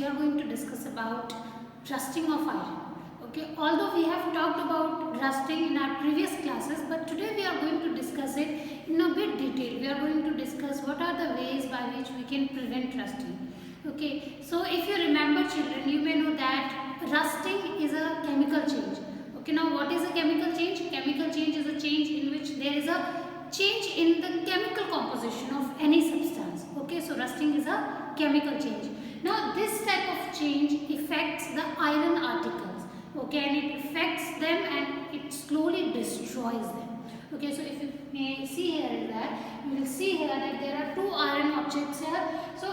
we are going to discuss about rusting of iron. Okay, although we have talked about rusting in our previous classes, but today we are going to discuss it in a bit detail. We are going to discuss what are the ways by which we can prevent rusting. Okay, so if you remember children, you may know that rusting is a chemical change. Okay, now what is a chemical change? Chemical change is a change in which there is a change in the chemical composition of any substance. Okay, so rusting is a chemical change. Now this type of change affects the iron articles. Okay, and it affects them and it slowly destroys them. Okay, so if you may see here is that you will see here that there are two iron objects here. So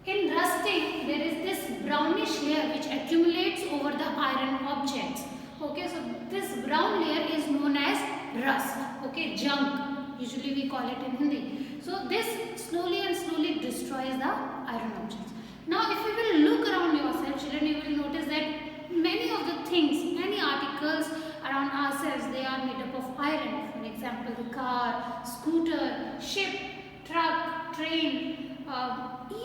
in rusting there is this brownish layer which accumulates over the iron objects. Okay, so this brown layer is known as rust. Okay, junk usually we call it in Hindi. So this slowly and slowly destroys the iron objects. Now if you will look around yourself children, you will notice that many of the things, many articles around ourselves, they are made up of iron. For example, the car, scooter, ship, truck, train,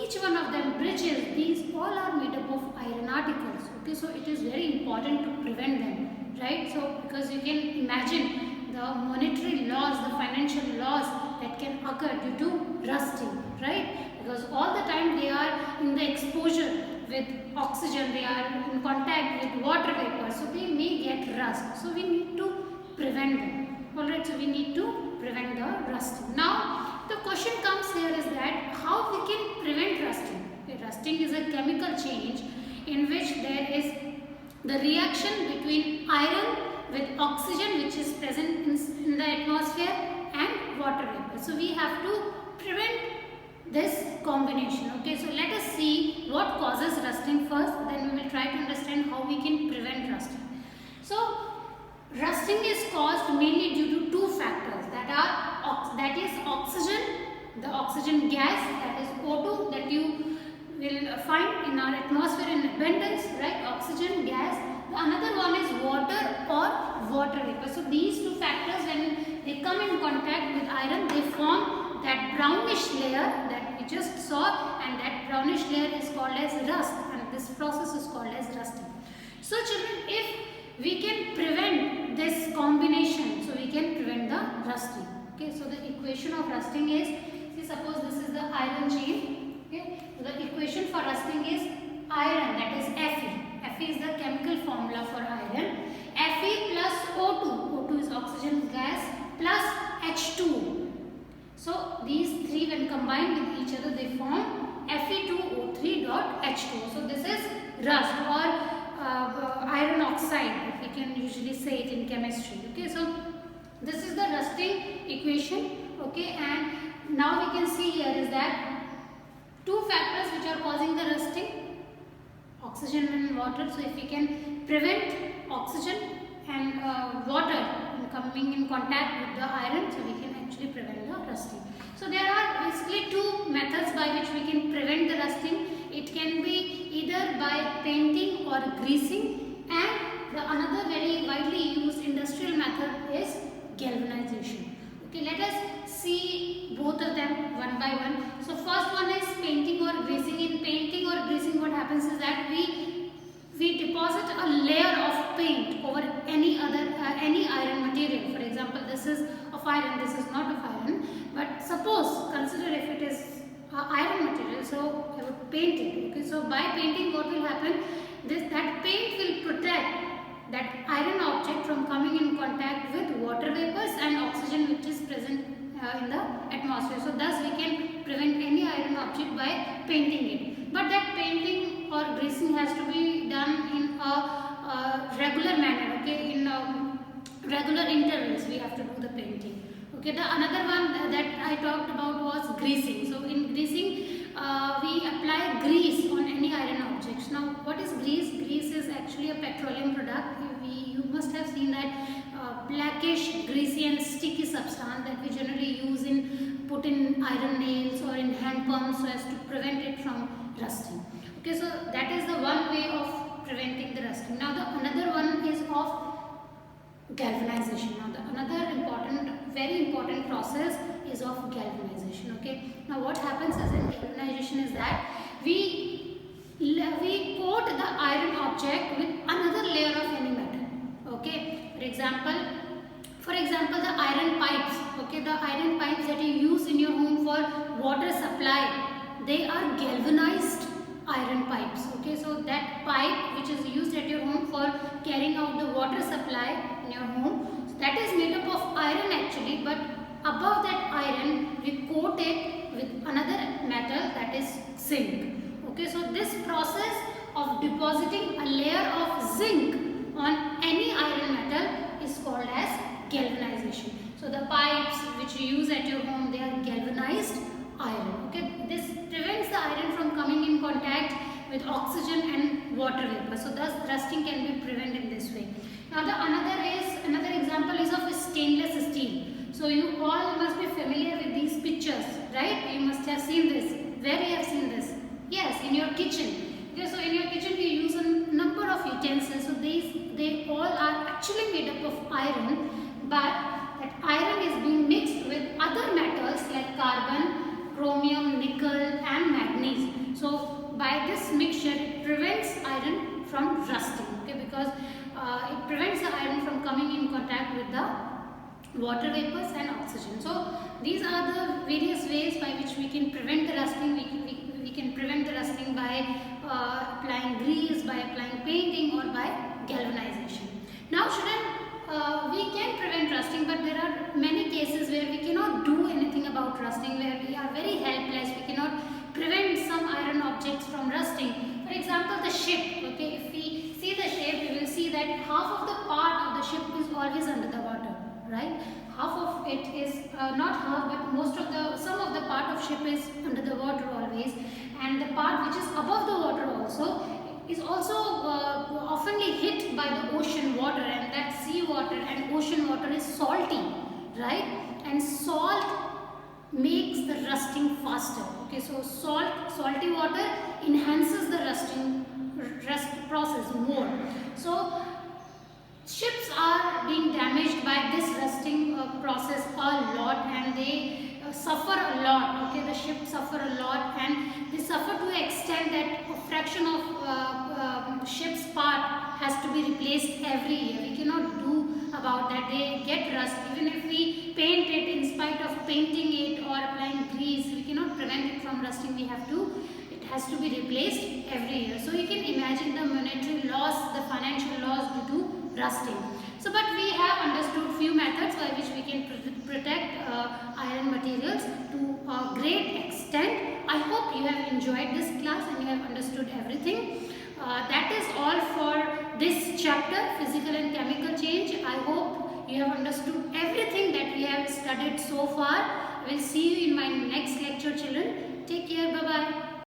each one of them, bridges, these all are made up of iron articles. Okay, so it is very important to prevent them, right? So because you can imagine the monetary loss, the financial loss that can occur due to rusting, right? Because all the time they are in the exposure with oxygen, they are in contact with water vapor, so they may get rust. So we need to prevent them. Alright, so we need to prevent the rusting. Now the question comes here is that how we can prevent rusting. Okay, rusting is a chemical change in which there is the reaction between iron with oxygen which is present in the atmosphere and water vapor. So we have to prevent this combination. Okay, so let us see what causes rusting first, then we will try to understand how we can prevent rusting. So rusting is caused mainly due to two factors, that is oxygen, the oxygen gas, that is O2 that you will find in our atmosphere in abundance, right? Oxygen gas. The another one is water or water vapor. So these two factors, when they come in contact with iron, they form that brownish layer that we just saw, and that brownish layer is called as rust, and this process is called as rusting. So children, if we can prevent this combination, so we can prevent the rusting. Okay, so the equation of rusting is, see suppose this is the iron chain. Okay, so the equation for rusting is iron, that is Fe. Fe is the chemical formula for iron. Fe plus O2, O2 is oxygen gas, plus H2. So these three when combined with each other they form Fe2O3 dot H2. So this is rust or iron oxide, we can usually say it in chemistry. Okay, so this is the rusting equation. Okay, and now we can see here is that two factors which are causing the rusting, oxygen and water. So if we can prevent oxygen and water coming in contact with the iron, so we can actually prevent the rusting. So there are basically two methods by which we can prevent the rusting. It can be either by painting or greasing, and the another very widely used industrial method is galvanization. Okay, let us see both of them one by one. So first one is painting or greasing. In painting or greasing, what happens is that we deposit a layer of paint over any iron material. For example, this is of iron, this is not of iron, but suppose consider if it is iron material, so I would paint it. Okay, so by painting what will happen, that paint will protect that iron object from coming in contact with water vapors and oxygen which is present in the atmosphere. So thus we can prevent any iron object by painting it. But that painting or greasing has to be done in a regular manner. Okay, in regular intervals we have to do the painting. Okay, the another one that I talked about was greasing. So in greasing we apply grease on any iron objects. Now what is grease? Grease is actually a petroleum product. You must have seen that blackish, greasy and sticky substance that we generally use put in iron nails or in hand pumps so as to prevent it from rusting. Okay, so that is the one way of preventing the rusting. Now the another one is of galvanization. Now the another very important process is of galvanization. Okay, now what happens is in galvanization is that we we coat the iron object with another layer of any metal. Okay, for example, the iron pipes. Okay, the iron pipes that you use in your home for water supply, they are galvanized iron pipes. Okay, so that pipe which is used at your home for carrying out the water supply in your home, so that is made up of iron actually, but above that iron we coat it with another metal, that is zinc. Okay, so this process of depositing a layer of zinc on any iron metal is called as galvanization. So the pipes which you use at your home, they are galvanized iron. Okay, this prevents the iron from coming in contact with oxygen and water vapor. So thus rusting can be prevented in this way. Now the another example is of stainless steel. So you all must be familiar with these pictures, right? You must have seen this. Where you have seen this? Yes, in your kitchen. Okay, so in your kitchen we use a number of utensils. So they all are actually made up of iron, but that iron is being mixed with other metals like carbon, chromium, nickel and manganese. So by this mixture it prevents iron from rusting. Okay, because it prevents the iron from coming in contact with the water vapors and oxygen. So these are the various ways by which we can prevent the rusting. We can prevent the rusting by applying grease, by applying painting or by galvanization. Now student, we can prevent rusting, but there are many cases where we cannot do anything about rusting, where we are very helpless. We cannot prevent some iron objects from rusting. For example, the ship. Okay, if we see the ship, we will see that half of the part of the ship is always under the water, right? Half of it is not half, but some of the part of ship is under the water always, and the part which is above the water also is also oftenly hit by the ocean water, and that sea water and ocean water is salty, right? And salt makes the rusting faster. Okay, so salty water enhances the rust process more. So ships are being damaged by this rusting process a lot, and they suffer a lot. Okay, the ships suffer a lot, and they suffer to the extent that a fraction of ship's part has to be replaced every year. We cannot do about that. They get rust. Even if we paint it, in spite of painting it or applying grease, we cannot prevent it from rusting. It has to be replaced every year. So you can imagine the monetary loss, the financial loss due to rusting. So but we have understood few methods by which we can protect iron materials to a great extent. I hope you have enjoyed this class and you have understood everything. That is all for this chapter, physical and chemical change. I hope you have understood everything that we have studied so far. I will see you in my next lecture, children. Take care. Bye-bye.